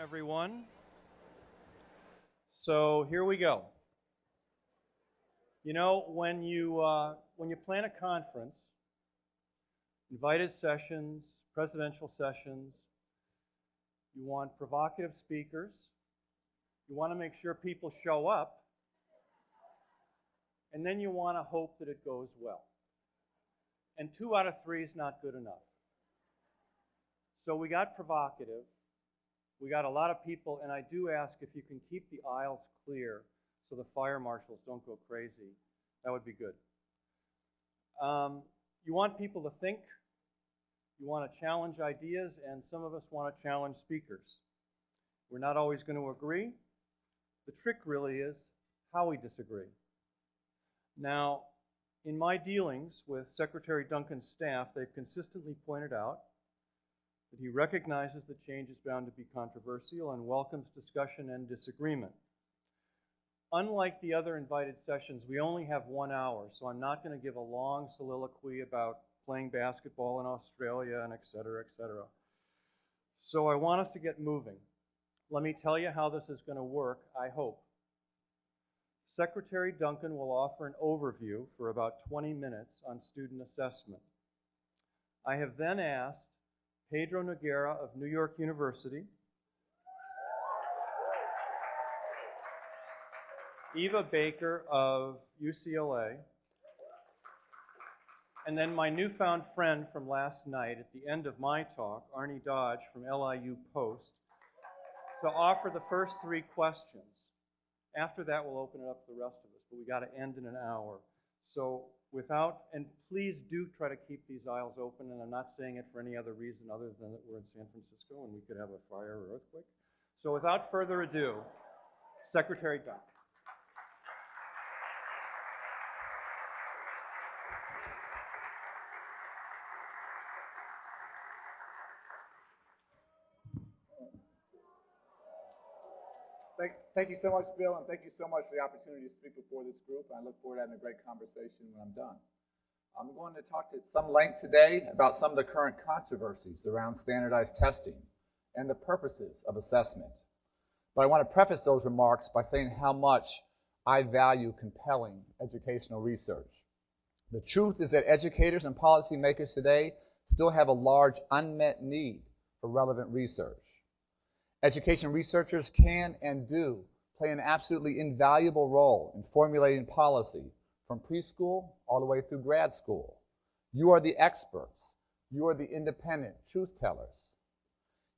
everyone. So here we go. You know, when you plan a conference, invited sessions, presidential sessions, you want provocative speakers, you want to make sure people show up, and then you want to hope that it goes well. And 2 out of 3 is not good enough. So we got provocative. We got a lot of people, and I do ask if you can keep the aisles clear so the fire marshals don't go crazy. That would be good. You want people to think. You want to challenge ideas, and some of us want to challenge speakers. We're not always going to agree. The trick really is how we disagree. Now, in my dealings with Secretary Duncan's staff, they've consistently pointed out that he recognizes that change is bound to be controversial and welcomes discussion and disagreement. Unlike the other invited sessions, we only have 1 hour, so I'm not going to give a long soliloquy about playing basketball in Australia and et cetera, et cetera. So I want us to get moving. Let me tell you how this is going to work, I hope. Secretary Duncan will offer an overview for about 20 minutes on student assessment. I have then asked Pedro Noguera of New York University, Eva Baker of UCLA, and then my newfound friend from last night at the end of my talk, Arne from LIU Post, to offer the first 3 questions. After that, we'll open it up to the rest of us, but we got to end in an hour. So and please do try to keep these aisles open, and I'm not saying it for any other reason other than that we're in San Francisco and we could have a fire or earthquake. So without further ado, Secretary Duncan. Thank you so much, Bill, and thank you so much for the opportunity to speak before this group. I look forward to having a great conversation when I'm done. I'm going to talk to some length today about some of the current controversies around standardized testing and the purposes of assessment. But I want to preface those remarks by saying how much I value compelling educational research. The truth is that educators and policymakers today still have a large unmet need for relevant research. Education researchers can and do play an absolutely invaluable role in formulating policy from preschool all the way through grad school. You are the experts. You are the independent truth tellers.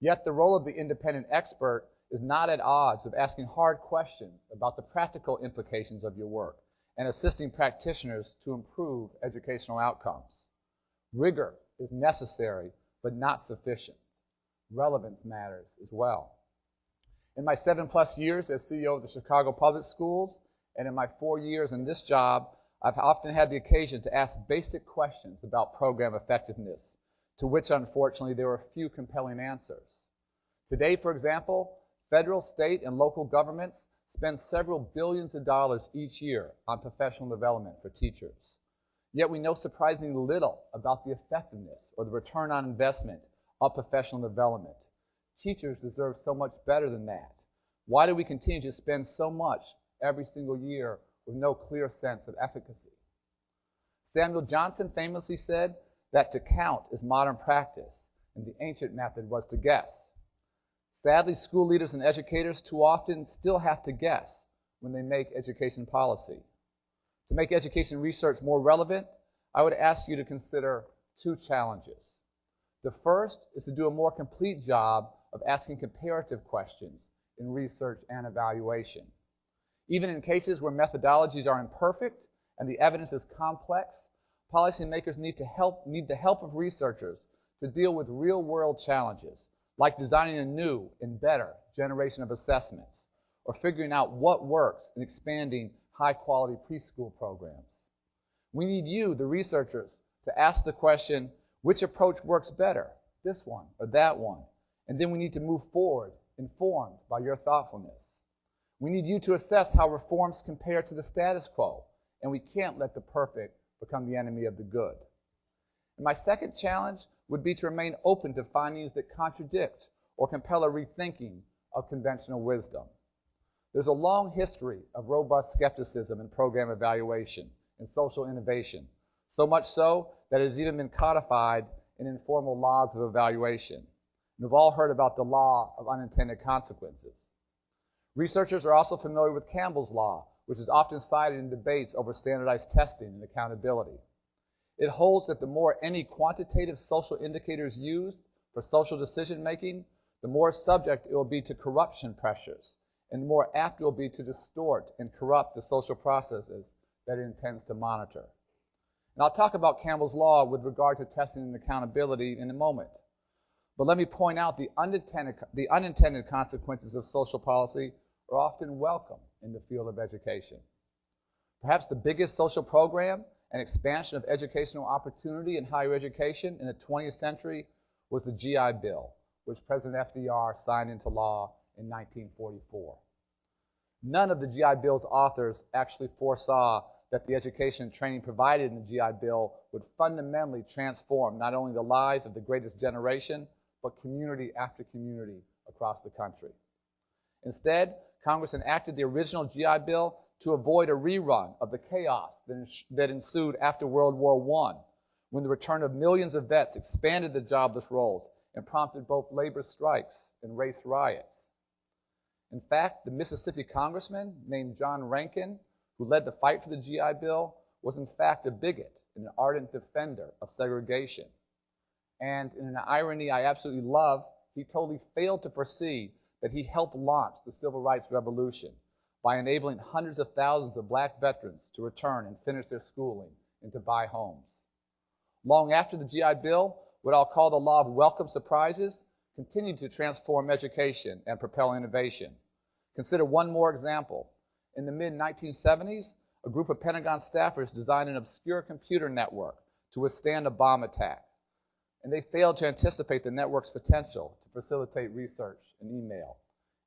Yet the role of the independent expert is not at odds with asking hard questions about the practical implications of your work and assisting practitioners to improve educational outcomes. Rigor is necessary, but not sufficient. Relevance matters as well. In my 7+ years as CEO of the Chicago Public Schools, and in my 4 years in this job, I've often had the occasion to ask basic questions about program effectiveness, to which unfortunately there were few compelling answers. Today, for example, federal, state, and local governments spend several billions of dollars each year on professional development for teachers. Yet we know surprisingly little about the effectiveness or the return on investment of professional development. Teachers deserve so much better than that. Why do we continue to spend so much every single year with no clear sense of efficacy? Samuel Johnson famously said that to count is modern practice, and the ancient method was to guess. Sadly, school leaders and educators too often still have to guess when they make education policy. To make education research more relevant, I would ask you to consider 2 challenges. The first is to do a more complete job of asking comparative questions in research and evaluation. Even in cases where methodologies are imperfect and the evidence is complex, policymakers need the help of researchers to deal with real-world challenges, like designing a new and better generation of assessments, or figuring out what works in expanding high-quality preschool programs. We need you, the researchers, to ask the question, which approach works better, this one or that one? And then we need to move forward, informed by your thoughtfulness. We need you to assess how reforms compare to the status quo, and we can't let the perfect become the enemy of the good. And my second challenge would be to remain open to findings that contradict or compel a rethinking of conventional wisdom. There's a long history of robust skepticism in program evaluation and social innovation, so much so that it has even been codified in informal laws of evaluation. And we've all heard about the law of unintended consequences. Researchers are also familiar with Campbell's law, which is often cited in debates over standardized testing and accountability. It holds that the more any quantitative social indicator is used for social decision making, the more subject it will be to corruption pressures, and the more apt it will be to distort and corrupt the social processes that it intends to monitor. And I'll talk about Campbell's law with regard to testing and accountability in a moment. But let me point out the unintended consequences of social policy are often welcome in the field of education. Perhaps the biggest social program and expansion of educational opportunity in higher education in the 20th century was the GI Bill, which President FDR signed into law in 1944. None of the GI Bill's authors actually foresaw that the education and training provided in the GI Bill would fundamentally transform not only the lives of the greatest generation, but community after community across the country. Instead, Congress enacted the original GI Bill to avoid a rerun of the chaos that ensued after World War I, when the return of millions of vets expanded the jobless rolls and prompted both labor strikes and race riots. In fact, the Mississippi congressman named John Rankin, who led the fight for the GI Bill, was in fact a bigot and an ardent defender of segregation. And in an irony I absolutely love, he totally failed to foresee that he helped launch the Civil Rights Revolution by enabling hundreds of thousands of black veterans to return and finish their schooling and to buy homes. Long after the GI Bill, what I'll call the law of welcome surprises continued to transform education and propel innovation. Consider one more example. In the mid-1970s, a group of Pentagon staffers designed an obscure computer network to withstand a bomb attack, and they failed to anticipate the network's potential to facilitate research and email.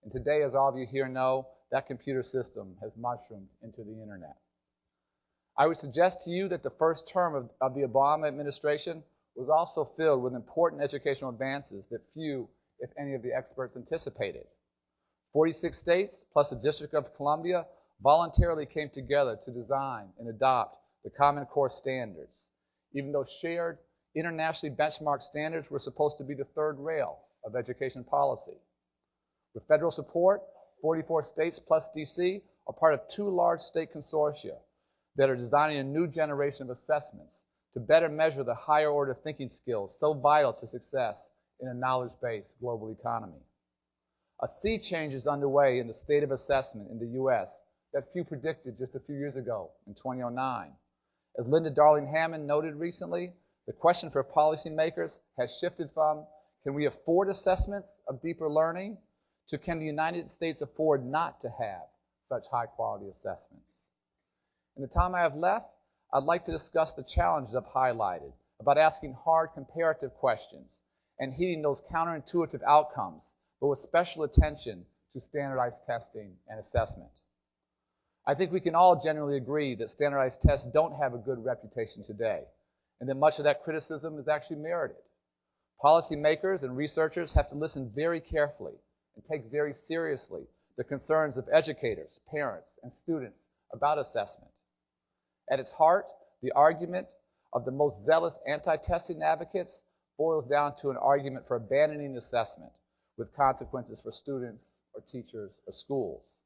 And today, as all of you here know, that computer system has mushroomed into the internet. I would suggest to you that the first term of the Obama administration was also filled with important educational advances that few, if any, of the experts anticipated. 46 states, plus the District of Columbia, voluntarily came together to design and adopt the Common Core standards, even though shared, internationally benchmarked standards were supposed to be the third rail of education policy. With federal support, 44 states plus DC are part of two large state consortia that are designing a new generation of assessments to better measure the higher order thinking skills so vital to success in a knowledge-based global economy. A sea change is underway in the state of assessment in the U.S. that few predicted just a few years ago in 2009. As Linda Darling-Hammond noted recently, the question for policymakers has shifted from, can we afford assessments of deeper learning, to can the United States afford not to have such high-quality assessments? In the time I have left, I'd like to discuss the challenges I've highlighted about asking hard comparative questions and heeding those counterintuitive outcomes, but with special attention to standardized testing and assessment. I think we can all generally agree that standardized tests don't have a good reputation today, and that much of that criticism is actually merited. Policymakers and researchers have to listen very carefully and take very seriously the concerns of educators, parents, and students about assessment. At its heart, the argument of the most zealous anti-testing advocates boils down to an argument for abandoning assessment with consequences for students or teachers or schools.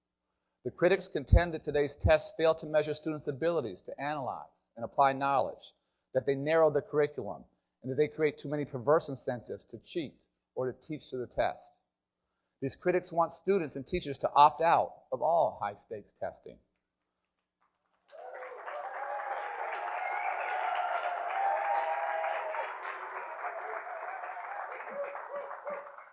The critics contend that today's tests fail to measure students' abilities to analyze and apply knowledge, that they narrow the curriculum, and that they create too many perverse incentives to cheat or to teach to the test. These critics want students and teachers to opt out of all high-stakes testing.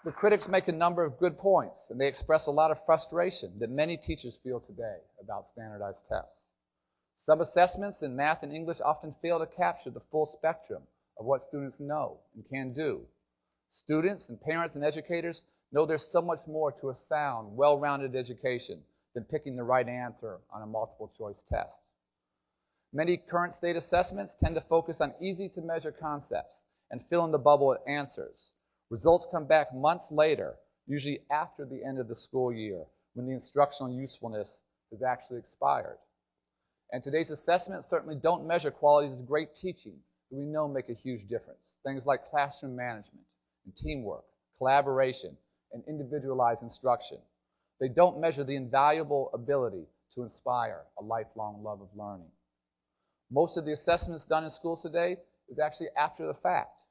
The critics make a number of good points, and they express a lot of frustration that many teachers feel today about standardized tests. Some assessments in math and English often fail to capture the full spectrum of what students know and can do. Students and parents and educators know there's so much more to a sound, well-rounded education than picking the right answer on a multiple-choice test. Many current state assessments tend to focus on easy-to-measure concepts and fill in the bubble with answers. Results come back months later, usually after the end of the school year, when the instructional usefulness has actually expired. And today's assessments certainly don't measure qualities of great teaching that we know make a huge difference. Things like classroom management and teamwork, collaboration, and individualized instruction. They don't measure the invaluable ability to inspire a lifelong love of learning. Most of the assessments done in schools today is actually after the fact.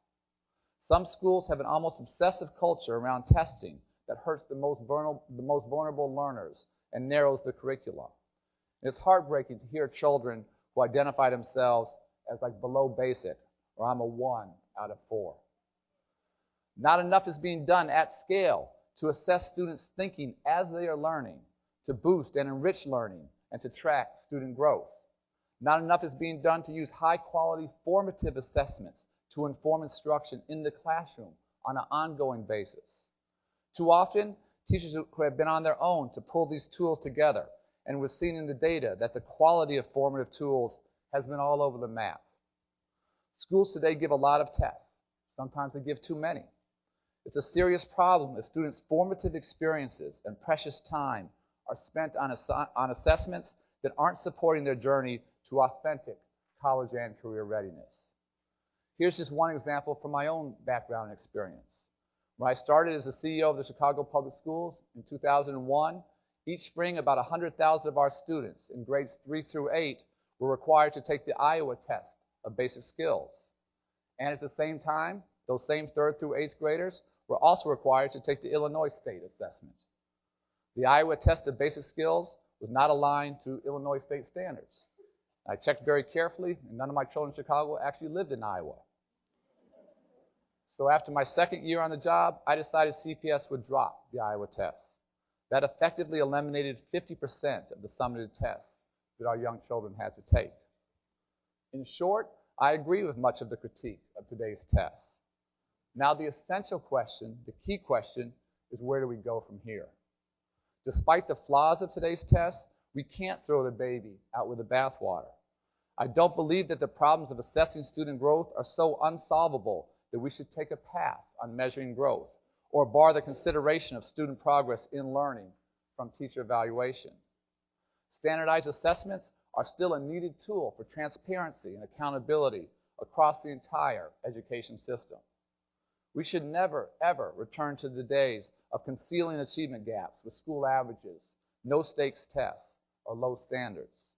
Some schools have an almost obsessive culture around testing that hurts the most vulnerable learners and narrows the curriculum. And it's heartbreaking to hear children who identify themselves as like below basic, or I'm a 1 out of 4. Not enough is being done at scale to assess students' thinking as they are learning, to boost and enrich learning, and to track student growth. Not enough is being done to use high-quality formative assessments to inform instruction in the classroom on an ongoing basis. Too often, teachers who have been on their own to pull these tools together, and we've seen in the data that the quality of formative tools has been all over the map. Schools today give a lot of tests. Sometimes they give too many. It's a serious problem if students' formative experiences and precious time are spent on assessments that aren't supporting their journey to authentic college and career readiness. Here's just one example from my own background and experience. When I started as the CEO of the Chicago Public Schools in 2001, each spring about 100,000 of our students in grades 3 through 8 were required to take the Iowa test of basic skills. And at the same time, those same 3rd through 8th graders were also required to take the Illinois State Assessment. The Iowa test of basic skills was not aligned to Illinois state standards. I checked very carefully, and none of my children in Chicago actually lived in Iowa. So after my 2nd year on the job, I decided CPS would drop the Iowa test. That effectively eliminated 50% of the summative tests that our young children had to take. In short, I agree with much of the critique of today's tests. Now the essential question, the key question, is where do we go from here? Despite the flaws of today's tests, we can't throw the baby out with the bathwater. I don't believe that the problems of assessing student growth are so unsolvable that we should take a pass on measuring growth or bar the consideration of student progress in learning from teacher evaluation. Standardized assessments are still a needed tool for transparency and accountability across the entire education system. We should never, ever return to the days of concealing achievement gaps with school averages, no-stakes tests, or low standards.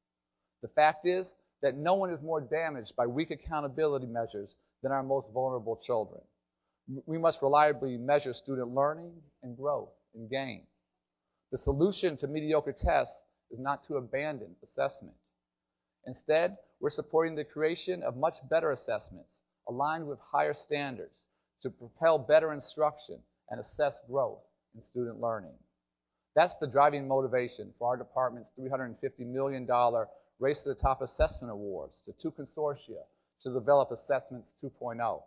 The fact is that no one is more damaged by weak accountability measures than our most vulnerable children. We must reliably measure student learning and growth and gain. The solution to mediocre tests is not to abandon assessment. Instead, we're supporting the creation of much better assessments aligned with higher standards to propel better instruction and assess growth in student learning. That's the driving motivation for our department's $350 million Race to the Top Assessment Awards to 2 consortia to develop Assessments 2.0.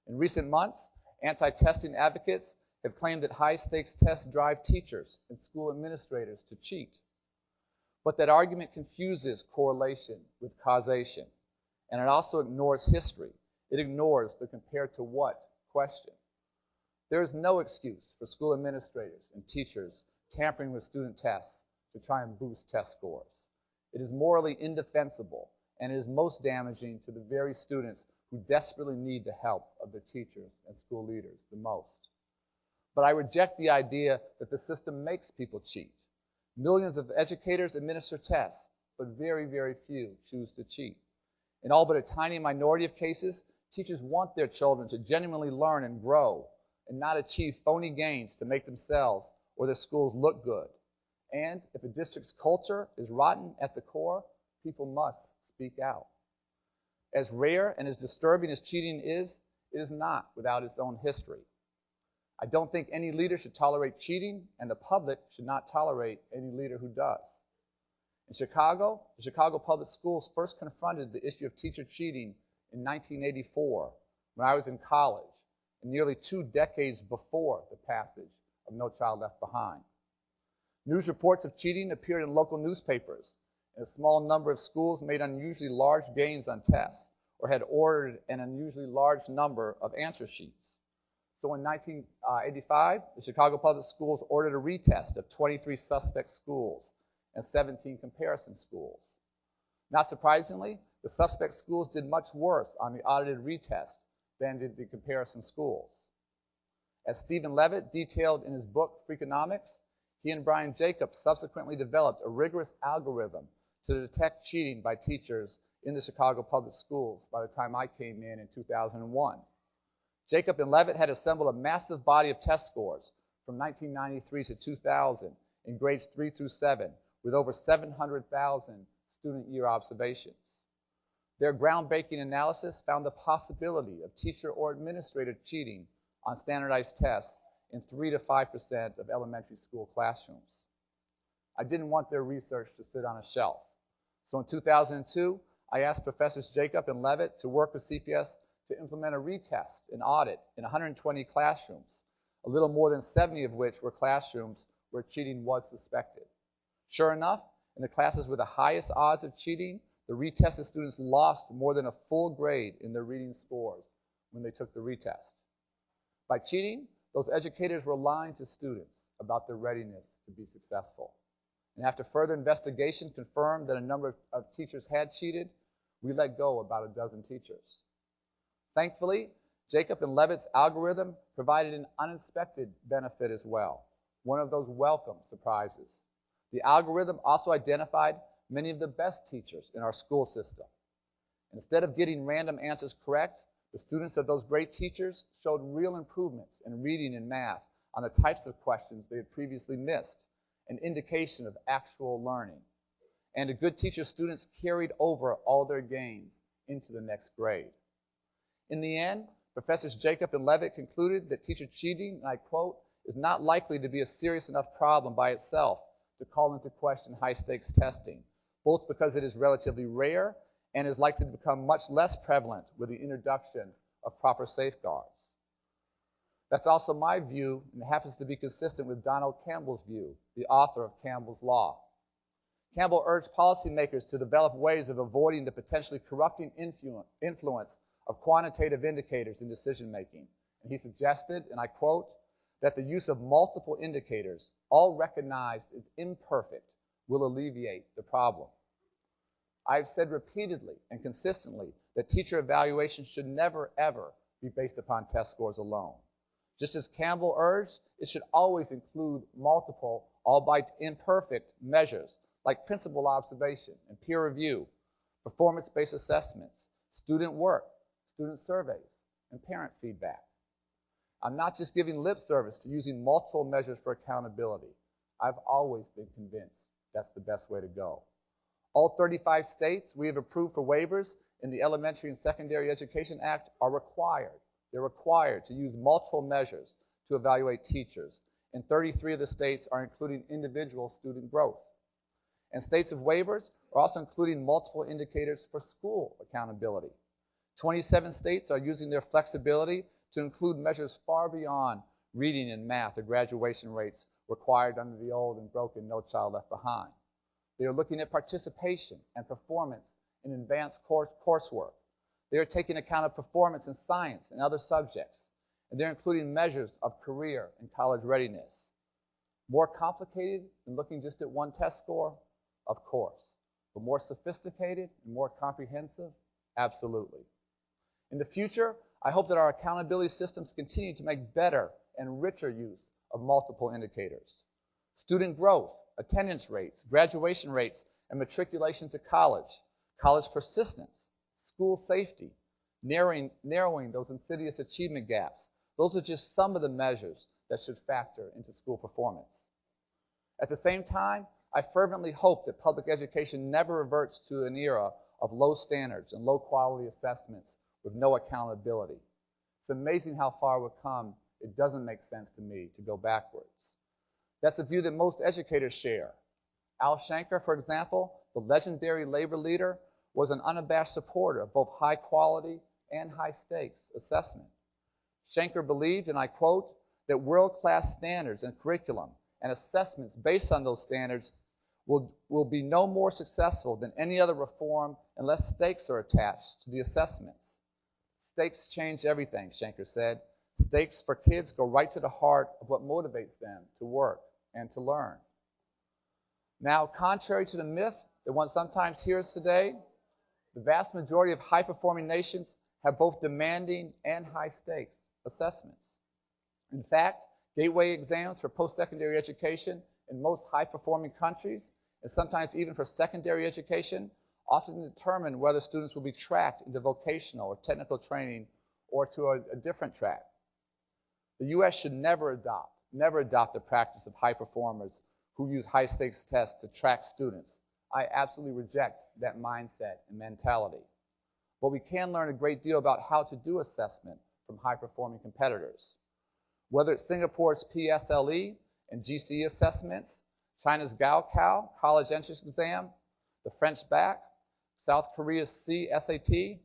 In recent months, anti-testing advocates have claimed that high-stakes tests drive teachers and school administrators to cheat. But that argument confuses correlation with causation, and it also ignores history. It ignores the compared to what question. There is no excuse for school administrators and teachers tampering with student tests to try and boost test scores. It is morally indefensible, and it is most damaging to the very students who desperately need the help of their teachers and school leaders the most. But I reject the idea that the system makes people cheat. Millions of educators administer tests, but very, very few choose to cheat. In all but a tiny minority of cases, teachers want their children to genuinely learn and grow and not achieve phony gains to make themselves or their schools look good. And if a district's culture is rotten at the core, people must speak out. As rare and as disturbing as cheating is, it is not without its own history. I don't think any leader should tolerate cheating, and the public should not tolerate any leader who does. In Chicago, the Chicago Public Schools first confronted the issue of teacher cheating in 1984, when I was in college, and nearly 2 decades before the passage of No Child Left Behind. News reports of cheating appeared in local newspapers, and a small number of schools made unusually large gains on tests or had ordered an unusually large number of answer sheets. So in 1985, the Chicago Public Schools ordered a retest of 23 suspect schools and 17 comparison schools. Not surprisingly, the suspect schools did much worse on the audited retest than did the comparison schools. As Stephen Levitt detailed in his book, Freakonomics, he and Brian Jacobs subsequently developed a rigorous algorithm to detect cheating by teachers in the Chicago Public Schools by the time I came in 2001. Jacob and Levitt had assembled a massive body of test scores from 1993 to 2000 in grades 3 through 7 with over 700,000 student year observations. Their groundbreaking analysis found the possibility of teacher or administrator cheating on standardized tests in 3 to 5% of elementary school classrooms. I didn't want their research to sit on a shelf. So in 2002, I asked Professors Jacob and Levitt to work with CPS to implement a retest, an audit, in 120 classrooms, a little more than 70 of which were classrooms where cheating was suspected. Sure enough, in the classes with the highest odds of cheating, the retested students lost more than a full grade in their reading scores when they took the retest. By cheating, those educators were lying to students about their readiness to be successful. And after further investigation confirmed that a number of teachers had cheated, we let go about a dozen teachers. Thankfully, Jacob and Levitt's algorithm provided an unexpected benefit as well, one of those welcome surprises. The algorithm also identified many of the best teachers in our school system. And instead of getting random answers correct, the students of those great teachers showed real improvements in reading and math on the types of questions they had previously missed, an indication of actual learning. And a good teacher students carried over all their gains into the next grade. In the end, Professors Jacob and Levitt concluded that teacher cheating, and I quote, is not likely to be a serious enough problem by itself to call into question high-stakes testing, both because it is relatively rare and is likely to become much less prevalent with the introduction of proper safeguards. That's also my view, and it happens to be consistent with Donald Campbell's view, the author of Campbell's Law. Campbell urged policymakers to develop ways of avoiding the potentially corrupting influence of quantitative indicators in decision-making. And he suggested, and I quote, that the use of multiple indicators, all recognized as imperfect, will alleviate the problem. I've said repeatedly and consistently that teacher evaluation should never, ever be based upon test scores alone. Just as Campbell urged, it should always include multiple, albeit imperfect, measures like principal observation and peer review, performance-based assessments, student work, student surveys, and parent feedback. I'm not just giving lip service to using multiple measures for accountability. I've always been convinced that's the best way to go. All 35 states we have approved for waivers in the Elementary and Secondary Education Act are required. They're required to use multiple measures to evaluate teachers, and 33 of the states are including individual student growth. And states of waivers are also including multiple indicators for school accountability. 27 states are using their flexibility to include measures far beyond reading and math or graduation rates required under the old and broken No Child Left Behind. They are looking at participation and performance in advanced coursework. They are taking account of performance in science and other subjects, and they're including measures of career and college readiness. More complicated than looking just at one test score? Of course. But more sophisticated and more comprehensive? Absolutely. In the future, I hope that our accountability systems continue to make better and richer use of multiple indicators. Student growth, attendance rates, graduation rates, and matriculation to college, college persistence, school safety, narrowing those insidious achievement gaps. Those are just some of the measures that should factor into school performance. At the same time, I fervently hope that public education never reverts to an era of low standards and low quality assessments with no accountability. It's amazing how far we've come. It doesn't make sense to me to go backwards. That's a view that most educators share. Al Shanker, for example, the legendary labor leader, was an unabashed supporter of both high quality and high stakes assessment. Shanker believed, and I quote, that world-class standards and curriculum and assessments based on those standards will be no more successful than any other reform unless stakes are attached to the assessments. Stakes change everything, Shanker said. Stakes for kids go right to the heart of what motivates them to work and to learn. Now, contrary to the myth that one sometimes hears today, the vast majority of high-performing nations have both demanding and high-stakes assessments. In fact, gateway exams for post-secondary education in most high-performing countries, and sometimes even for secondary education, often determine whether students will be tracked into vocational or technical training or to a different track. The U.S. should never adopt the practice of high performers who use high-stakes tests to track students. I absolutely reject that mindset and mentality. But we can learn a great deal about how to do assessment from high-performing competitors. Whether it's Singapore's PSLE and GCE assessments, China's Gaokao college entrance exam, the French BAC, South Korea's CSAT,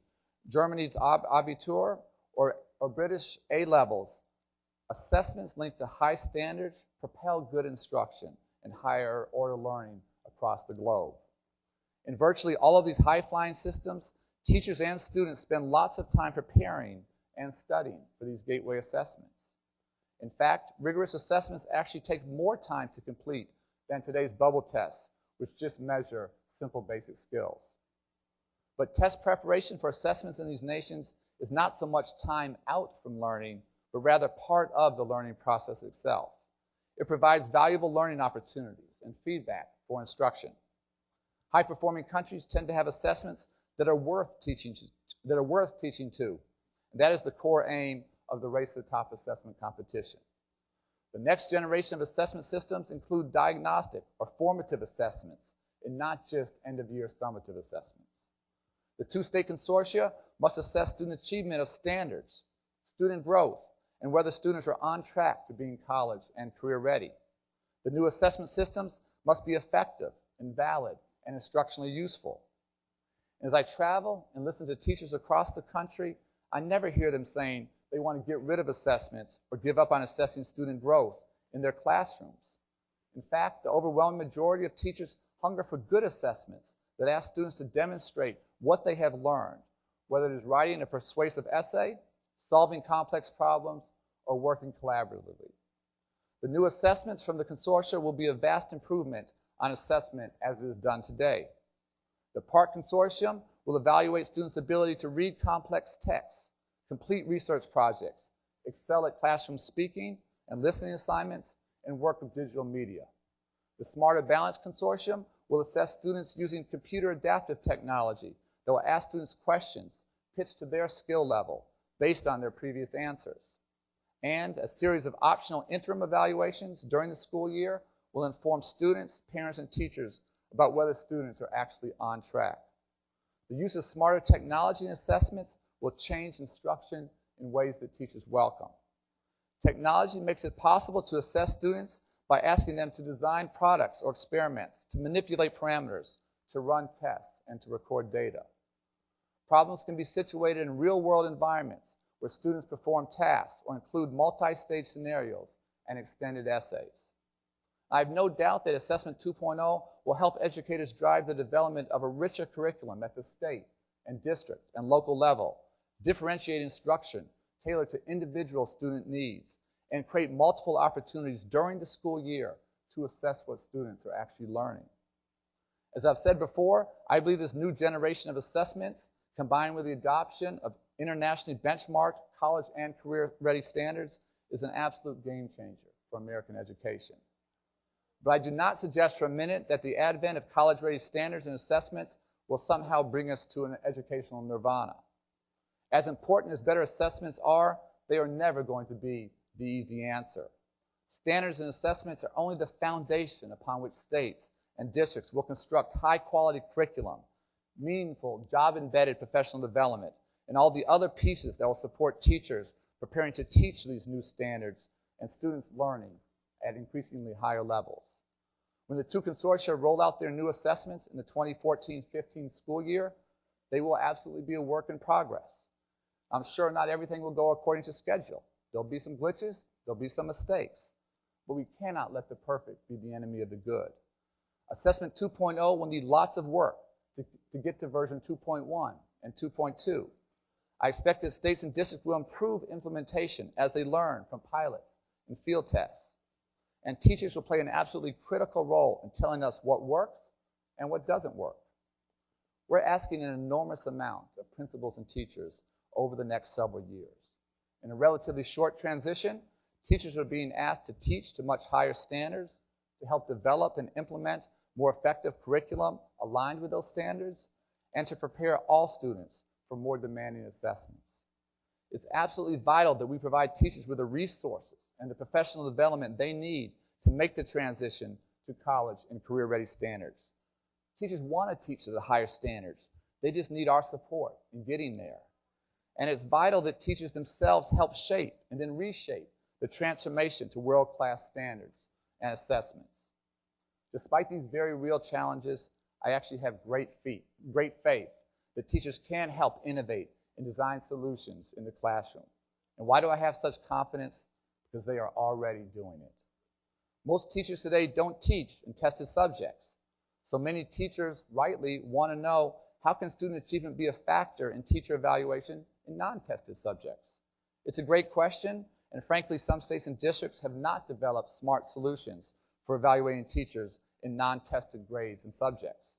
Germany's Abitur, or British A-levels, assessments linked to high standards propel good instruction and higher order learning across the globe. In virtually all of these high-flying systems, teachers and students spend lots of time preparing and studying for these gateway assessments. In fact, rigorous assessments actually take more time to complete than today's bubble tests, which just measure simple basic skills. But test preparation for assessments in these nations is not so much time out from learning, but rather part of the learning process itself. It provides valuable learning opportunities and feedback for instruction. High-performing countries tend to have assessments that are worth teaching to. And that is the core aim of the Race to the Top assessment competition. The next generation of assessment systems include diagnostic or formative assessments and not just end-of-year summative assessments. The two state consortia must assess student achievement of standards, student growth, and whether students are on track to being college and career ready. The new assessment systems must be effective and valid and instructionally useful. As I travel and listen to teachers across the country, I never hear them saying they want to get rid of assessments or give up on assessing student growth in their classrooms. In fact, the overwhelming majority of teachers hunger for good assessments that ask students to demonstrate what they have learned, whether it is writing a persuasive essay, solving complex problems, or working collaboratively. The new assessments from the consortia will be a vast improvement on assessment as it is done today. The PARC consortium will evaluate students' ability to read complex texts, complete research projects, excel at classroom speaking and listening assignments, and work with digital media. The Smarter Balance consortium will assess students using computer adaptive technology that will ask students questions pitched to their skill level based on their previous answers. And a series of optional interim evaluations during the school year will inform students, parents, and teachers about whether students are actually on track. The use of smarter technology in assessments will change instruction in ways that teachers welcome. Technology makes it possible to assess students by asking them to design products or experiments, to manipulate parameters, to run tests, and to record data. Problems can be situated in real-world environments where students perform tasks or include multi-stage scenarios and extended essays. I have no doubt that Assessment 2.0 will help educators drive the development of a richer curriculum at the state and district and local level, differentiate instruction tailored to individual student needs, and create multiple opportunities during the school year to assess what students are actually learning. As I've said before, I believe this new generation of assessments, combined with the adoption of internationally benchmarked college and career-ready standards, is an absolute game changer for American education. But I do not suggest for a minute that the advent of college-ready standards and assessments will somehow bring us to an educational nirvana. As important as better assessments are, they are never going to be the easy answer. Standards and assessments are only the foundation upon which states and districts will construct high-quality curriculum, meaningful job-embedded professional development, and all the other pieces that will support teachers preparing to teach these new standards and students learning at increasingly higher levels. When the two consortia roll out their new assessments in the 2014-15 school year, they will absolutely be a work in progress. I'm sure not everything will go according to schedule. There'll be some glitches, there'll be some mistakes, but we cannot let the perfect be the enemy of the good. Assessment 2.0 will need lots of work to get to version 2.1 and 2.2. I expect that states and districts will improve implementation as they learn from pilots and field tests. And teachers will play an absolutely critical role in telling us what works and what doesn't work. We're asking an enormous amount of principals and teachers over the next several years. In a relatively short transition, teachers are being asked to teach to much higher standards, to help develop and implement more effective curriculum aligned with those standards, and to prepare all students for more demanding assessments. It's absolutely vital that we provide teachers with the resources and the professional development they need to make the transition to college and career-ready standards. Teachers want to teach to the higher standards. They just need our support in getting there. And it's vital that teachers themselves help shape and then reshape the transformation to world-class standards and assessments. Despite these very real challenges, I actually have great faith that teachers can help innovate and design solutions in the classroom. And why do I have such confidence? Because they are already doing it. Most teachers today don't teach in tested subjects. So many teachers rightly want to know, how can student achievement be a factor in teacher evaluation in non-tested subjects? It's a great question, and frankly, some states and districts have not developed smart solutions for evaluating teachers in non-tested grades and subjects.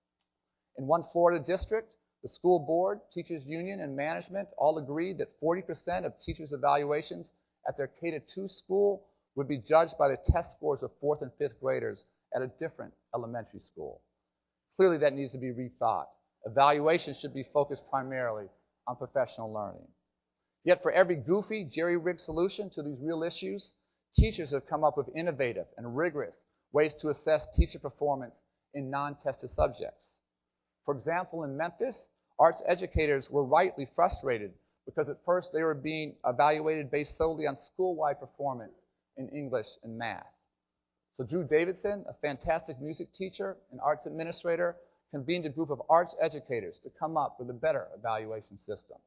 In one Florida district, the school board, teachers union, and management all agreed that 40% of teachers' evaluations at their K-2 school would be judged by the test scores of 4th and 5th graders at a different elementary school. Clearly, that needs to be rethought. Evaluation should be focused primarily on professional learning. Yet for every goofy, jerry-rigged solution to these real issues, teachers have come up with innovative and rigorous ways to assess teacher performance in non-tested subjects. For example, in Memphis, arts educators were rightly frustrated because at first they were being evaluated based solely on school-wide performance in English and math. So Drew Davidson, a fantastic music teacher and arts administrator, convened a group of arts educators to come up with a better evaluation system.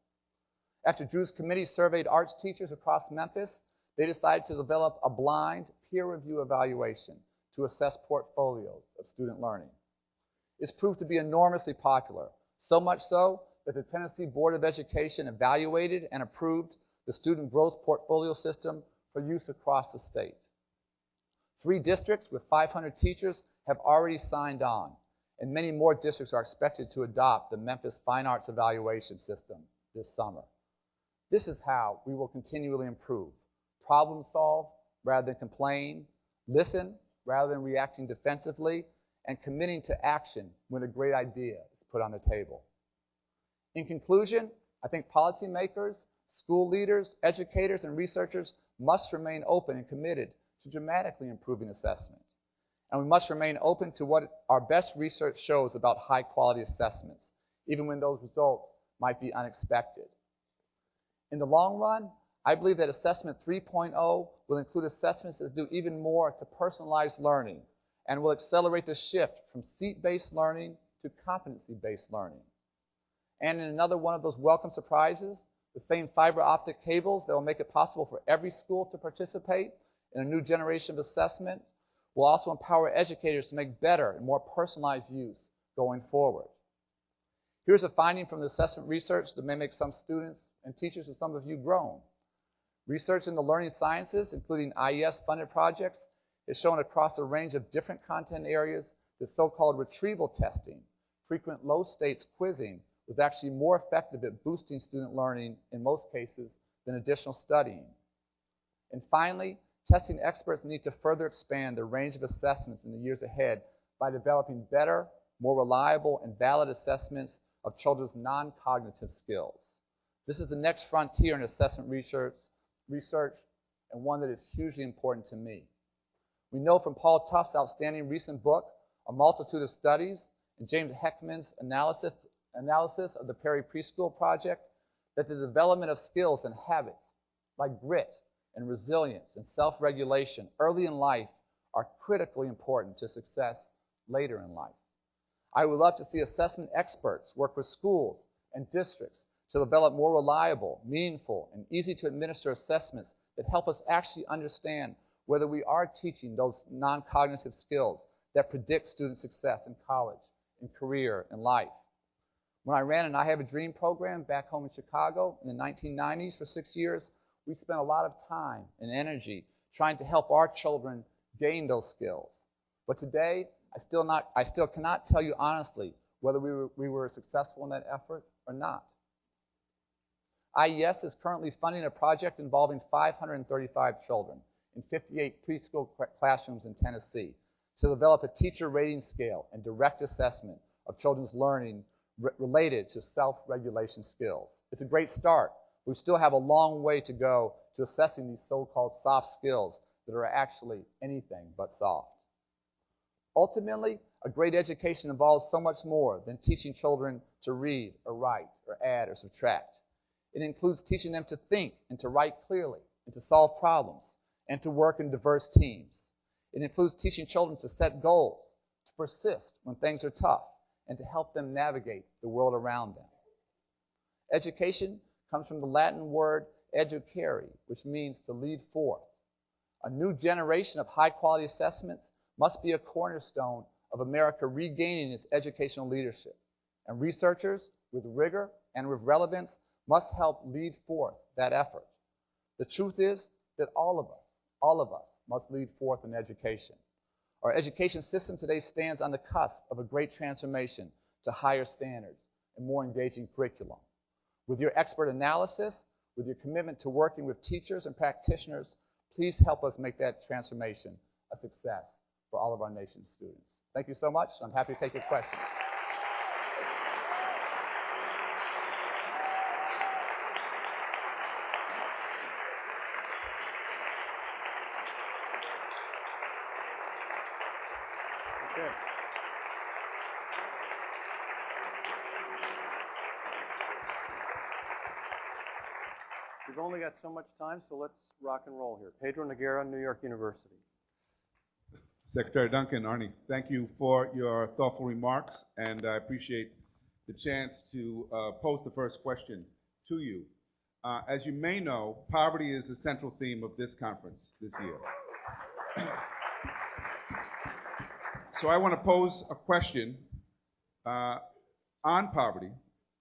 After Drew's committee surveyed arts teachers across Memphis, they decided to develop a blind peer review evaluation to assess portfolios of student learning. It's proved to be enormously popular, so much so that the Tennessee Board of Education evaluated and approved the student growth portfolio system for use across the state. 3 districts with 500 teachers have already signed on, and many more districts are expected to adopt the Memphis Fine Arts Evaluation System this summer. This is how we will continually improve, problem solve rather than complain, listen rather than reacting defensively, and committing to action when a great idea is put on the table. In conclusion, I think policymakers, school leaders, educators, and researchers must remain open and committed to dramatically improving assessment. And we must remain open to what our best research shows about high-quality assessments, even when those results might be unexpected. In the long run, I believe that Assessment 3.0 will include assessments that do even more to personalized learning and will accelerate the shift from seat-based learning to competency-based learning. And in another one of those welcome surprises, the same fiber optic cables that will make it possible for every school to participate in a new generation of assessment will also empower educators to make better and more personalized use going forward. Here's a finding from the assessment research that may make some students and teachers and some of you groan. Research in the learning sciences, including IES-funded projects, is shown across a range of different content areas that so-called retrieval testing, frequent low states quizzing, was actually more effective at boosting student learning in most cases than additional studying. And finally, testing experts need to further expand the range of assessments in the years ahead by developing better, more reliable, and valid assessments of children's non-cognitive skills. This is the next frontier in assessment research, and one that is hugely important to me. We know from Paul Tuft's outstanding recent book, A Multitude of Studies, and James Heckman's analysis of the Perry Preschool Project, that the development of skills and habits like grit and resilience and self-regulation early in life are critically important to success later in life. I would love to see assessment experts work with schools and districts to develop more reliable, meaningful, and easy-to-administer assessments that help us actually understand whether we are teaching those non-cognitive skills that predict student success in college, in career, and life. When I ran an I Have a Dream program back home in Chicago in the 1990s for 6 years, we spent a lot of time and energy trying to help our children gain those skills. But today, I still cannot tell you honestly whether we were successful in that effort or not. IES is currently funding a project involving 535 children in 58 preschool classrooms in Tennessee to develop a teacher rating scale and direct assessment of children's learning related to self-regulation skills. It's a great start. We still have a long way to go to assessing these so-called soft skills that are actually anything but soft. Ultimately, a great education involves so much more than teaching children to read or write or add or subtract. It includes teaching them to think and to write clearly and to solve problems and to work in diverse teams. It includes teaching children to set goals, to persist when things are tough, and to help them navigate the world around them. Education comes from the Latin word educare, which means to lead forth. A new generation of high-quality assessments must be a cornerstone of America regaining its educational leadership. And researchers, with rigor and with relevance, must help lead forth that effort. The truth is that all of us must lead forth in education. Our education system today stands on the cusp of a great transformation to higher standards and more engaging curriculum. With your expert analysis, with your commitment to working with teachers and practitioners, please help us make that transformation a success for all of our nation's students. Thank you so much. I'm happy to take your questions. Okay. We've only got so much time, so let's rock and roll here. Pedro Noguera, New York University. Secretary Duncan, Arne, thank you for your thoughtful remarks, and I appreciate the chance to pose the first question to you. As you may know, poverty is the central theme of this conference this year. So I want to pose a question on poverty,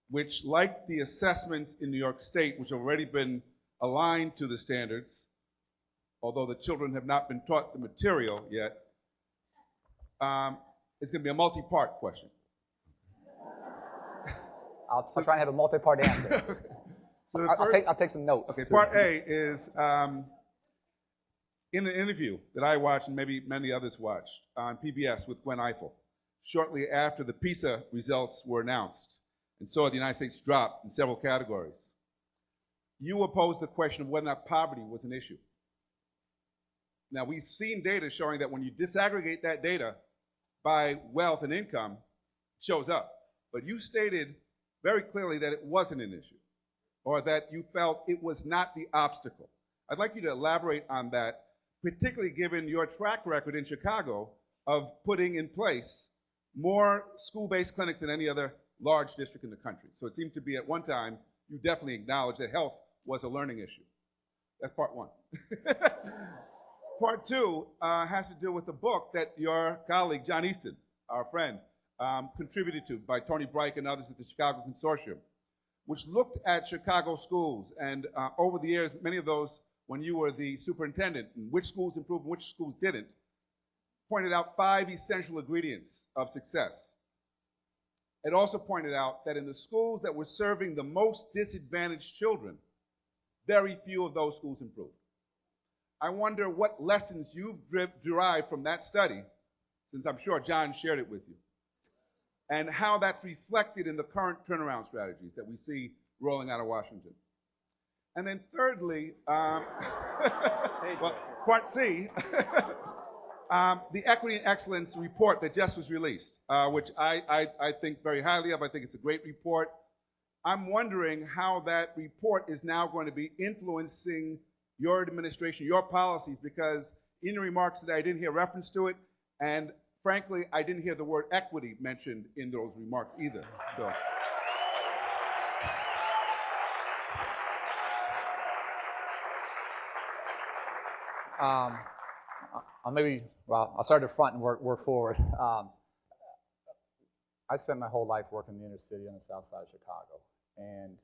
which, like the assessments in New York State, which have already been aligned to the standards, although the children have not been taught the material yet, is going to be a multi-part question. I'll try and have a multi-part answer. So I'll take some notes. Okay, part A is in an interview that I watched and maybe many others watched on PBS with Gwen Ifill, shortly after the PISA results were announced and saw the United States drop in several categories. You posed the question of whether or not poverty was an issue. Now, we've seen data showing that when you disaggregate that data by wealth and income, it shows up. But you stated very clearly that it wasn't an issue, or that you felt it was not the obstacle. I'd like you to elaborate on that, particularly given your track record in Chicago of putting in place more school-based clinics than any other large district in the country. So it seemed to be at one time, you definitely acknowledged that health was a learning issue. That's part one. Part two has to do with the book that your colleague, John Easton, our friend, contributed to by Tony Bright and others at the Chicago Consortium, which looked at Chicago schools. And over the years, many of those, when you were the superintendent, and which schools improved and which schools didn't, pointed out 5 essential ingredients of success. It also pointed out that in the schools that were serving the most disadvantaged children, very few of those schools improved. I wonder what lessons you've derived from that study, since I'm sure John shared it with you, and how that's reflected in the current turnaround strategies that we see rolling out of Washington. And then thirdly, well, part C, the Equity and Excellence report that just was released, which I think very highly of. I think it's a great report. I'm wondering how that report is now going to be influencing your administration, your policies, because in your remarks today, I didn't hear reference to it, and frankly, I didn't hear the word equity mentioned in those remarks either. So. I'll start at the front and work forward. I spent my whole life working in the inner city on the south side of Chicago, and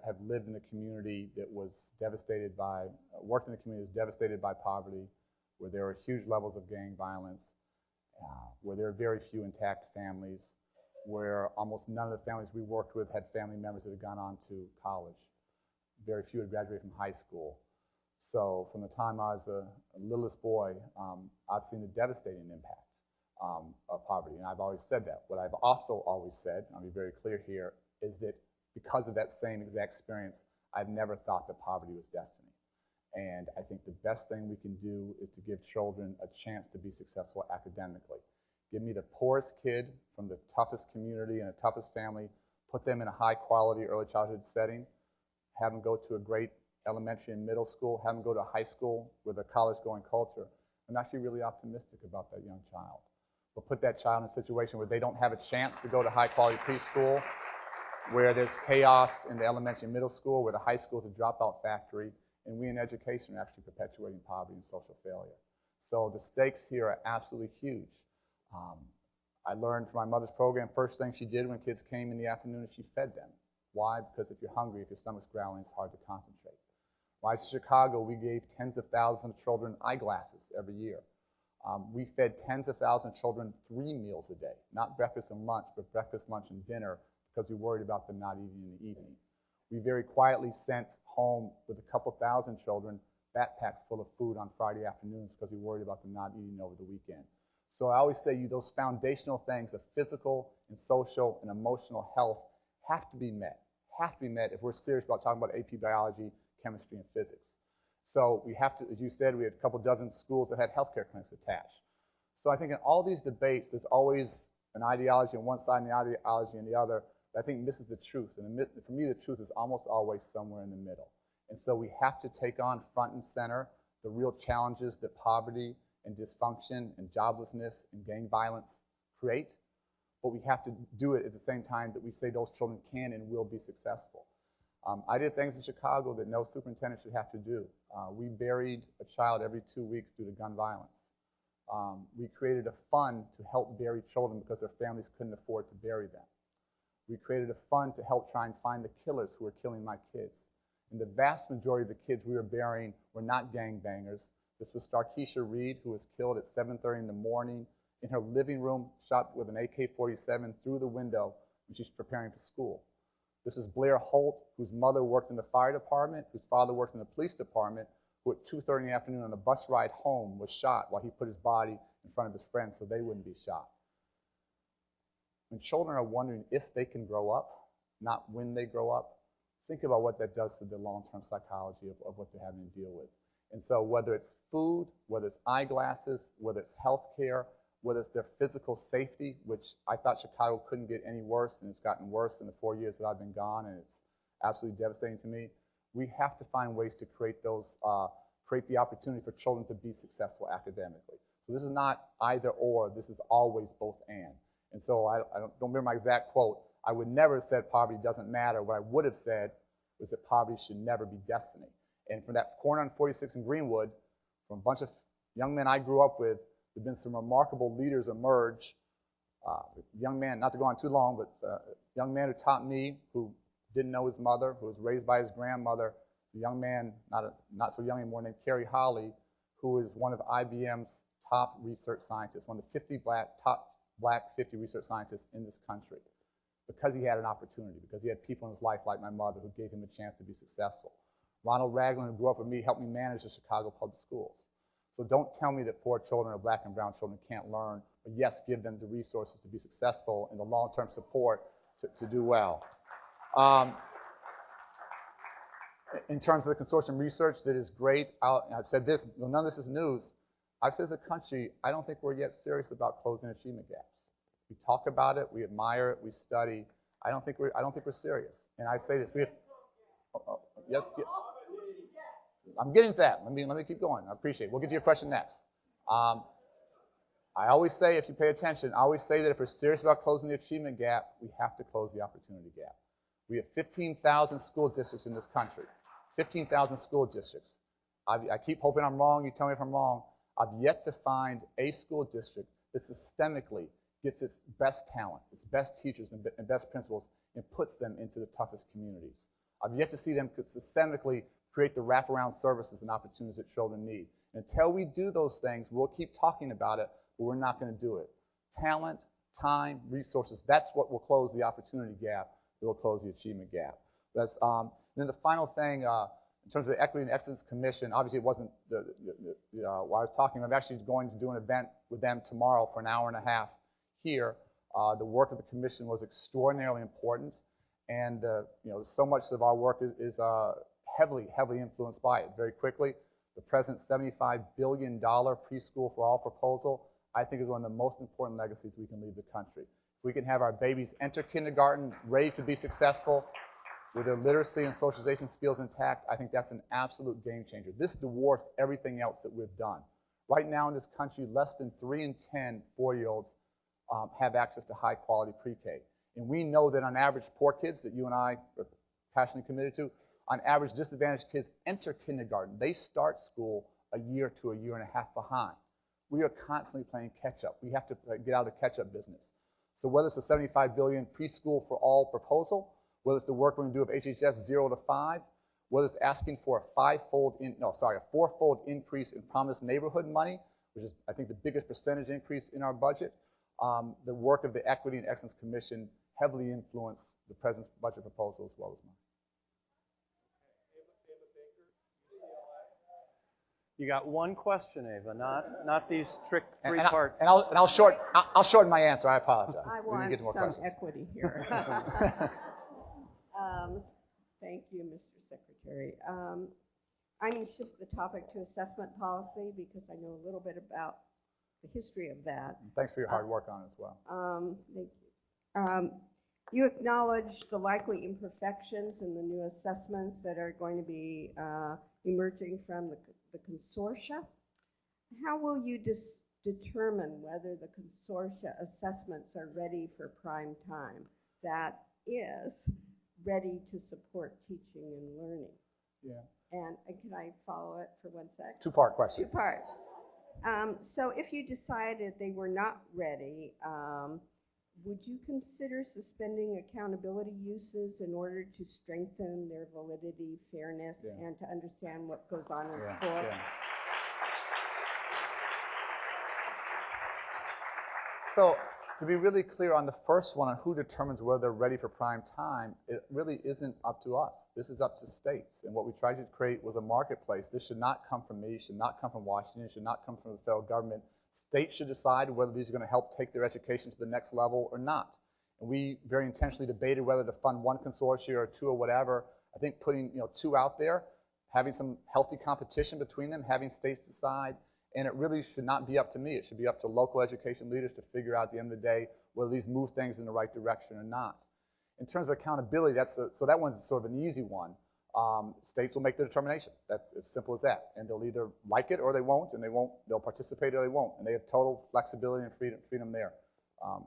have lived in a community that was devastated by, worked in a community that was devastated by poverty, where there were huge levels of gang violence, where there are very few intact families, where almost none of the families we worked with had family members that had gone on to college. Very few had graduated from high school. So from the time I was a littlest boy, I've seen the devastating impact of poverty, and I've always said that. What I've also always said, and I'll be very clear here, is that because of that same exact experience, I've never thought that poverty was destiny. And I think the best thing we can do is to give children a chance to be successful academically. Give me the poorest kid from the toughest community and the toughest family, put them in a high-quality early childhood setting, have them go to a great elementary and middle school, have them go to high school with a college-going culture. I'm actually really optimistic about that young child. But put that child in a situation where they don't have a chance to go to high-quality preschool, where there's chaos in the elementary and middle school, where the high school is a dropout factory, and we in education are actually perpetuating poverty and social failure. So the stakes here are absolutely huge. I learned from my mother's program, first thing she did when kids came in the afternoon is she fed them. Why? Because if you're hungry, if your stomach's growling, it's hard to concentrate. When I was in Chicago, we gave tens of thousands of children eyeglasses every year. We fed tens of thousands of children 3 meals a day, not breakfast and lunch, but breakfast, lunch, and dinner, because we worried about them not eating in the evening. We very quietly sent home with a couple thousand children backpacks full of food on Friday afternoons because we worried about them not eating over the weekend. So I always say those foundational things of physical and social and emotional health have to be met if we're serious about talking about AP biology, chemistry, and physics. So we have to, as you said, we had a couple dozen schools that had healthcare clinics attached. So I think in all these debates, there's always an ideology on one side and the ideology on the other. But I think this is the truth. And for me, the truth is almost always somewhere in the middle. And so we have to take on front and center the real challenges that poverty and dysfunction and joblessness and gang violence create. But we have to do it at the same time that we say those children can and will be successful. I did things in Chicago that no superintendent should have to do. We buried a child every 2 weeks due to gun violence. We created a fund to help bury children because their families couldn't afford to bury them. We created a fund to help try and find the killers who were killing my kids. And the vast majority of the kids we were burying were not gangbangers. This was Starkeisha Reed, who was killed at 7:30 in the morning in her living room, shot with an AK-47 through the window when she's preparing for school. This is Blair Holt, whose mother worked in the fire department, whose father worked in the police department, who at 2:30 in the afternoon on the bus ride home was shot while he put his body in front of his friends so they wouldn't be shot. When children are wondering if they can grow up, not when they grow up, think about what that does to the long-term psychology of what they're having to deal with. And so whether it's food, whether it's eyeglasses, whether it's health care, whether it's their physical safety, which I thought Chicago couldn't get any worse, and it's gotten worse in the 4 years that I've been gone, and it's absolutely devastating to me. We have to find ways to create those, create the opportunity for children to be successful academically. So this is not either or, this is always both and. And so I don't remember my exact quote. I would never have said poverty doesn't matter. What I would have said was that poverty should never be destiny. And from that corner on 46 in Greenwood, from a bunch of young men I grew up with, there have been some remarkable leaders emerge. Young man, not to go on too long, but a young man who taught me, who didn't know his mother, who was raised by his grandmother, a young man, not so young anymore, named Kerry Holly, who is one of IBM's top research scientists, one of the 50 top black 50 research scientists in this country, because he had an opportunity, because he had people in his life like my mother who gave him a chance to be successful. Ronald Ragland, who grew up with me, helped me manage the Chicago public schools. So don't tell me that poor children or black and brown children can't learn, but yes, give them the resources to be successful and the long-term support to do well. In terms of the consortium research, that is great. I've said this, none of this is news. I've said as a country, I don't think we're yet serious about closing achievement gaps. We talk about it, we admire it, we study. I don't think we're serious. And I say this, we have, yes, I'm getting to that. Let me keep going. I appreciate it. We'll get to your question next. I always say, if you pay attention, I always say that if we're serious about closing the achievement gap, we have to close the opportunity gap. We have 15,000 school districts in this country. 15,000 school districts. I keep hoping I'm wrong. You tell me if I'm wrong. I've yet to find a school district that systemically gets its best talent, its best teachers and best principals, and puts them into the toughest communities. I've yet to see them systemically create the wraparound services and opportunities that children need. Until we do those things, we'll keep talking about it, but we're not going to do it. Talent, time, resources, that's what will close the opportunity gap, that will close the achievement gap. Then the final thing, in terms of the Equity and Excellence Commission, obviously it wasn't what I was talking about. I'm actually going to do an event with them tomorrow for an hour and a half here. The work of the commission was extraordinarily important, and so much of our work is heavily influenced by it. Very quickly, the President's $75 billion preschool for all proposal, I think, is one of the most important legacies we can leave the country. If we can have our babies enter kindergarten ready to be successful, with their literacy and socialization skills intact, I think that's an absolute game changer. This dwarfs everything else that we've done. Right now in this country, less than 3 in 10 4-year-olds have access to high-quality pre-K. And we know that on average, poor kids that you and I are passionately committed to, on average, disadvantaged kids enter kindergarten. They start school a year to a year and a half behind. We are constantly playing catch-up. We have to get out of the catch-up business. So whether it's a $75 billion preschool for all proposal, whether it's the work we're going to do of HHS 0 to 5, whether it's asking for a 4-fold increase in promised neighborhood money, which is, I think, the biggest percentage increase in our budget. The work of the Equity and Excellence Commission heavily influenced the President's budget proposal as well as mine. You got one question, Ava, not these trick three-part. And I'll shorten my answer. I apologize. I want some questions. equity here. Thank you, Mr. Secretary. I'm going to shift the topic to assessment policy because I know a little bit about the history of that. Thanks for your hard work on it as well. Thank you. You acknowledge the likely imperfections in the new assessments that are going to be emerging from the consortia. How will you determine whether the consortia assessments are ready for prime time? That is, ready to support teaching and learning. Yeah. And can I follow it for 1 sec? Two-part question. Two-part. So if you decided they were not ready, would you consider suspending accountability uses in order to strengthen their validity, fairness, and to understand what goes on in school? Yeah. So to be really clear on the first one, on who determines whether they're ready for prime time, it really isn't up to us. This is up to states. And what we tried to create was a marketplace. This should not come from me, should not come from Washington, it should not come from the federal government. States should decide whether these are going to help take their education to the next level or not. And we very intentionally debated whether to fund one consortia or two or whatever. I think putting two out there, having some healthy competition between them, having states decide, and it really should not be up to me. It should be up to local education leaders to figure out at the end of the day whether these move things in the right direction or not. In terms of accountability, so that one's sort of an easy one. States will make the determination. That's as simple as that. And they'll either like it or they won't, and they'll participate or they won't. And they have total flexibility and freedom there.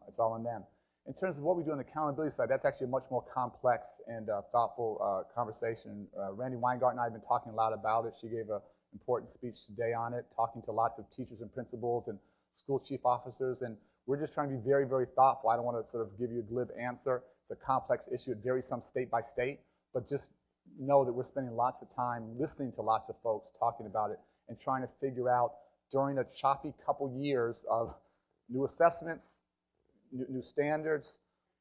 It's all on them. In terms of what we do on the accountability side, that's actually a much more complex and thoughtful conversation. Randy Weingart and I have been talking a lot about it. She gave an important speech today on it, talking to lots of teachers and principals and school chief officers. And we're just trying to be very, very thoughtful. I don't want to sort of give you a glib answer. It's a complex issue. It varies some state by state. But just know that we're spending lots of time listening to lots of folks talking about it and trying to figure out during a choppy couple years of new assessments, new standards,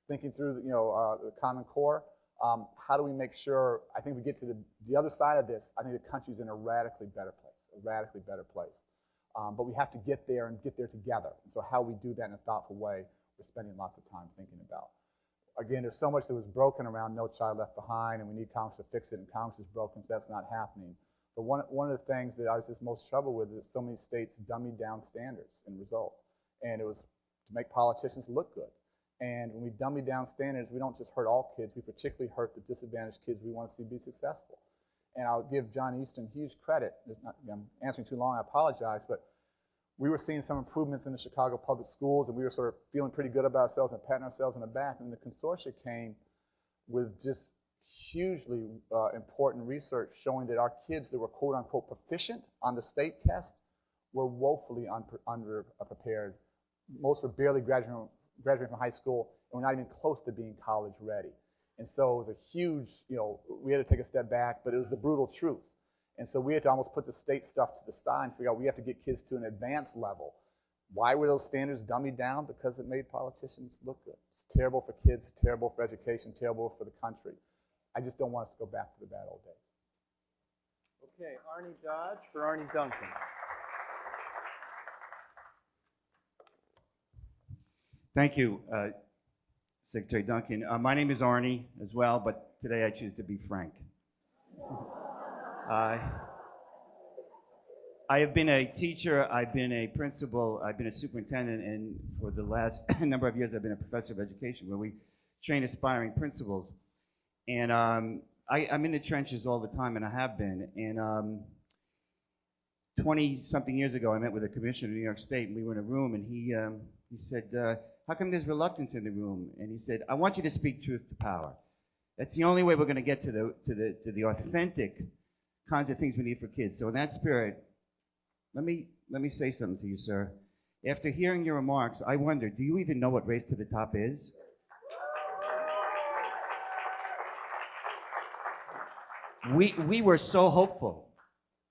thinking through the Common Core, how do we make sure, I think we get to the other side of this, I think the country's in a radically better place, but we have to get there and get there together. And so how we do that in a thoughtful way, we're spending lots of time thinking about. Again, there's so much that was broken around No Child Left Behind, and we need Congress to fix it, and Congress is broken, so that's not happening. But one of the things that I was just most troubled with is that so many states dummied down standards and results. And it was to make politicians look good. And when we dummy down standards, we don't just hurt all kids, we particularly hurt the disadvantaged kids we want to see be successful. And I'll give John Easton huge credit. I'm answering too long, I apologize, but we were seeing some improvements in the Chicago public schools, and we were sort of feeling pretty good about ourselves and patting ourselves on the back. And the consortia came with just hugely important research showing that our kids that were quote-unquote proficient on the state test were woefully underprepared. Most were barely graduating graduating from high school, and we're not even close to being college ready. And so it was a huge, we had to take a step back, but it was the brutal truth. And so we had to almost put the state stuff to the side and figure out we have to get kids to an advanced level. Why were those standards dummied down? Because it made politicians look good. It's terrible for kids, terrible for education, terrible for the country. I just don't want us to go back to the bad old days. Okay, Arne Dodge for Arne Duncan. Thank you, Secretary Duncan. My name is Arne as well, but today I choose to be frank. I have been a teacher, I've been a principal, I've been a superintendent, and for the last number of years I've been a professor of education where we train aspiring principals. And I'm in the trenches all the time, and I have been. And 20-something years ago I met with a commissioner in New York State, and we were in a room, and he said, how come there's reluctance in the room? And he said, I want you to speak truth to power. That's the only way we're going to get to the authentic kinds of things we need for kids. So in that spirit, let me say something to you, sir. After hearing your remarks, I wonder, do you even know what Race to the Top is? We were so hopeful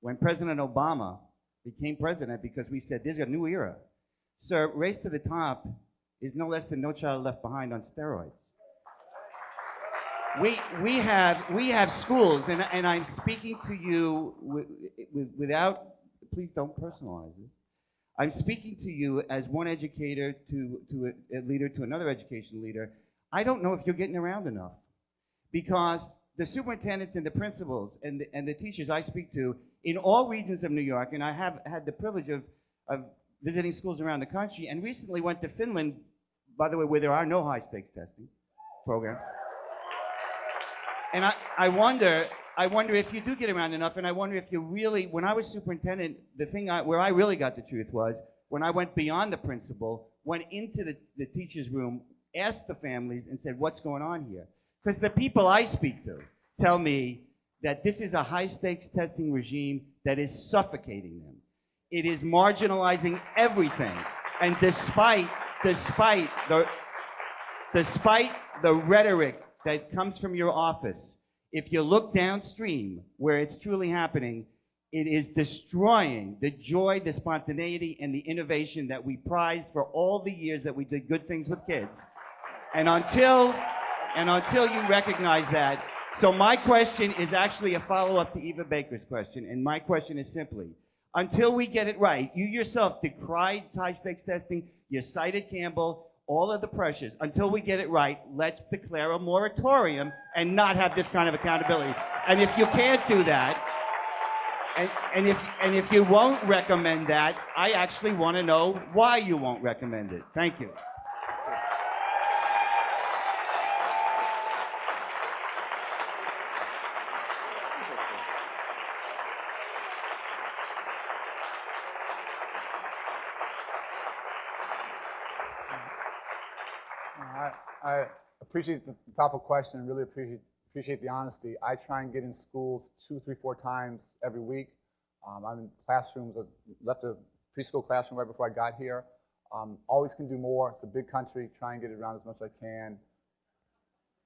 when President Obama became president because we said, there's a new era. Sir, Race to the Top is no less than No Child Left Behind on steroids. We have schools, and I'm speaking to you without, please don't personalize this. I'm speaking to you as one educator to a leader to another education leader. I don't know if you're getting around enough, because the superintendents and the principals and the teachers I speak to in all regions of New York, and I have had the privilege of visiting schools around the country, and recently went to Finland, by the way, where there are no high-stakes testing programs. And I wonder if you do get around enough, and I wonder if you really, when I was superintendent, the thing where I really got the truth was when I went beyond the principal, went into the teacher's room, asked the families, and said, what's going on here? Because the people I speak to tell me that this is a high-stakes testing regime that is suffocating them. It is marginalizing everything. And despite the rhetoric that comes from your office, if you look downstream where it's truly happening, it is destroying the joy, the spontaneity, and the innovation that we prized for all the years that we did good things with kids. And until you recognize that, so my question is actually a follow-up to Eva Baker's question, and my question is simply, until we get it right, you yourself decried high-stakes testing, you cited Campbell, all of the pressures. Until we get it right, let's declare a moratorium and not have this kind of accountability. And if you can't do that, and if you won't recommend that, I actually want to know why you won't recommend it. Thank you. I appreciate the thoughtful question and really appreciate the honesty. I try and get in schools 2, 3, 4 times every week. I'm in classrooms. I left a preschool classroom right before I got here. Always can do more. It's a big country. Try and get it around as much as I can.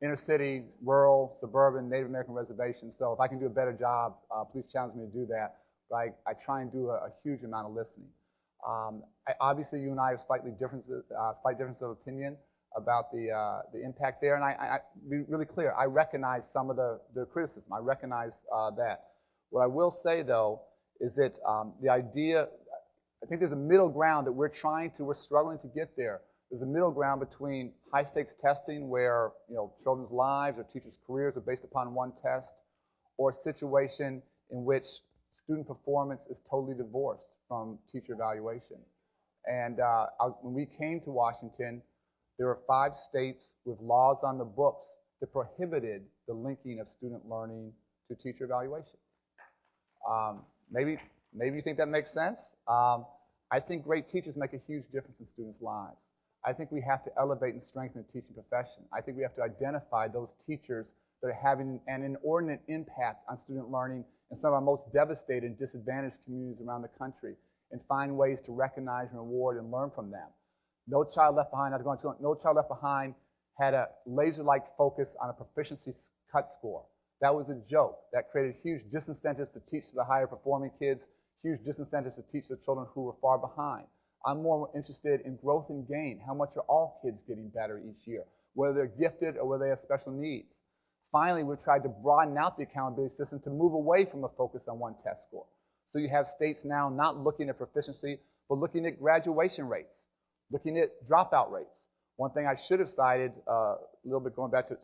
Inner city, rural, suburban, Native American reservations. So if I can do a better job, please challenge me to do that. But I try and do a huge amount of listening. Obviously, you and I have slight difference of opinion about the impact there, and I be really clear, I recognize some of the criticism. I recognize that. What I will say, though, is that the idea, I think there's a middle ground that we're struggling to get there. There's a middle ground between high-stakes testing where, children's lives or teachers' careers are based upon one test, or a situation in which student performance is totally divorced from teacher evaluation. And when we came to Washington, there were 5 states with laws on the books that prohibited the linking of student learning to teacher evaluation. Maybe you think that makes sense. I think great teachers make a huge difference in students' lives. I think we have to elevate and strengthen the teaching profession. I think we have to identify those teachers that are having an inordinate impact on student learning in some of our most devastated and disadvantaged communities around the country, and find ways to recognize and reward and learn from them. No Child Left Behind, No Child Left Behind had a laser-like focus on a proficiency cut score. That was a joke. That created huge disincentives to teach the higher performing kids, huge disincentives to teach the children who were far behind. I'm more interested in growth and gain. How much are all kids getting better each year, whether they're gifted or whether they have special needs? Finally, we've tried to broaden out the accountability system to move away from a focus on one test score. So you have states now not looking at proficiency, but looking at graduation rates, looking at dropout rates. One thing I should have cited, a little bit going back to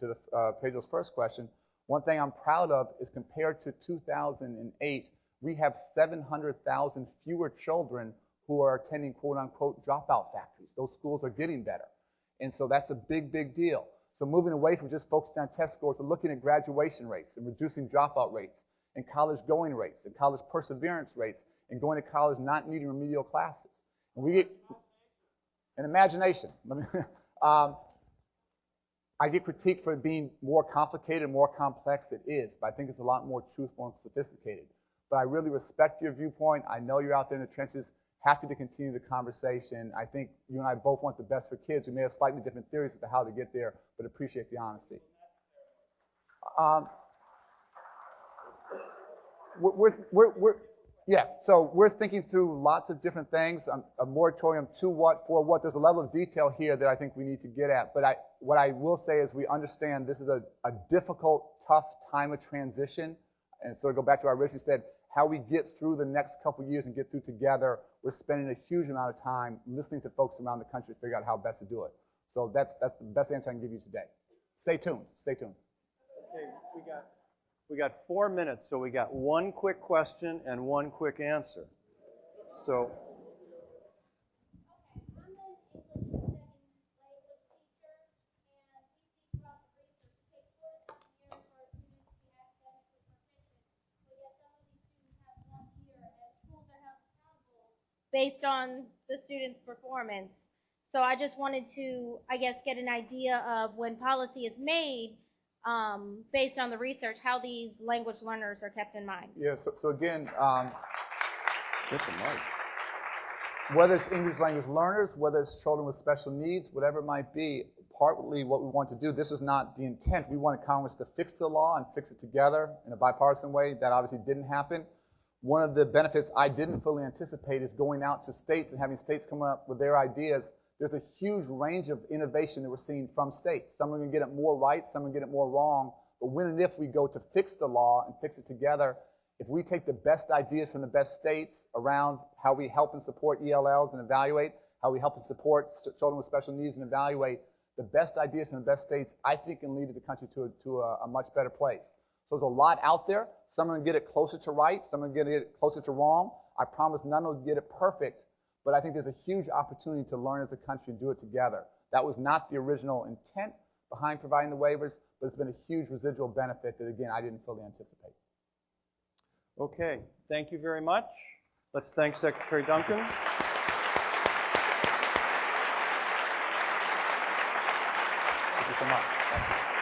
Pedro's first question, one thing I'm proud of is compared to 2008, we have 700,000 fewer children who are attending quote-unquote dropout factories. Those schools are getting better. And so that's a big, big deal. So moving away from just focusing on test scores to looking at graduation rates and reducing dropout rates and college going rates and college perseverance rates and going to college not needing remedial classes. And we get an imagination. I get critiqued for being more complicated and more complex. It is, but I think it's a lot more truthful and sophisticated. But I really respect your viewpoint. I know you're out there in the trenches. Happy to continue the conversation. I think you and I both want the best for kids. We may have slightly different theories as to how to get there, but appreciate the honesty. So we're thinking through lots of different things. A moratorium to what, for what. There's a level of detail here that I think we need to get at. But what I will say is we understand this is a difficult, tough time of transition. And so to go back to what I originally said, how we get through the next couple of years and get through together, we're spending a huge amount of time listening to folks around the country to figure out how best to do it. So that's the best answer I can give you today. Stay tuned. Stay tuned. Okay, we got 4 minutes, so we got one quick question and one quick answer. So. Based on the student's performance. So I just wanted to, I guess, get an idea of when policy is made, based on the research, how these language learners are kept in mind. Yeah, so again, whether it's English language learners, whether it's children with special needs, whatever it might be, partly what we want to do, this is not the intent. We wanted Congress to fix the law and fix it together in a bipartisan way. That obviously didn't happen. One of the benefits I didn't fully anticipate is going out to states and having states come up with their ideas. There's a huge range of innovation that we're seeing from states. Some are going to get it more right, some are going to get it more wrong. But when and if we go to fix the law and fix it together, if we take the best ideas from the best states around how we help and support ELLs and evaluate, how we help and support children with special needs and evaluate, the best ideas from the best states, I think can lead the country to a much better place. So there's a lot out there. Some are going to get it closer to right. Some are going to get it closer to wrong. I promise none will get it perfect, but I think there's a huge opportunity to learn as a country and do it together. That was not the original intent behind providing the waivers, but it's been a huge residual benefit that, again, I didn't fully anticipate. Okay, thank you very much. Let's thank Secretary Duncan. Thank you so much. Thank you.